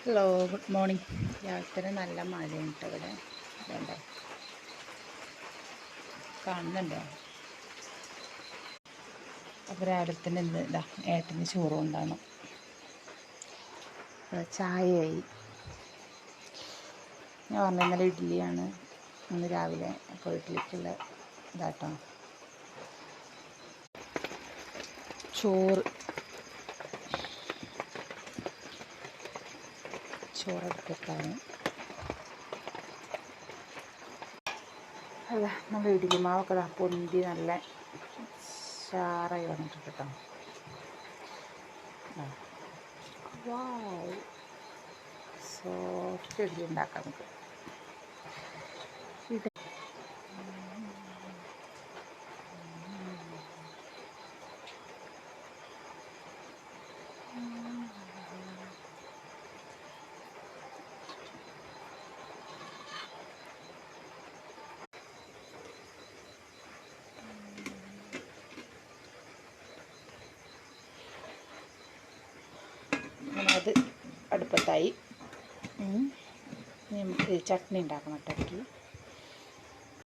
Hello, good morning. രാവിലെ നല്ല മഴയാണ് കേട്ടോ ഇവിടെ. വേണ്ടോ, കാണുന്നുണ്ടോ? അപ്പോൾ രാവിലെ തന്നെ ഇന്ന് ഇതാ ഏട്ടന് ചോറ് കൊണ്ടാണ്. ചായയായി. ഞാൻ പറഞ്ഞ ഇന്നലെ ഇഡ്ഡലിയാണ് ഇന്ന് രാവിലെ. അപ്പോൾ ഇഡ്ഡലിക്കുള്ള ഇതാട്ടോ ചോറെടുത്തിട്ടാണ്. അല്ല, നമ്മൾ ഇഡ്ഡലി മാവൊക്കെ പൊന്തി നല്ല ഷാറായി വന്നിട്ടുണ്ട് കേട്ടോ. സോഫ്റ്റ് ഇഡ്ഡലി ഉണ്ടാക്കാം നമുക്ക്. അത് അടുപ്പത്തായി. നമുക്ക് ചട്നി ഉണ്ടാക്കണം കേട്ടോ.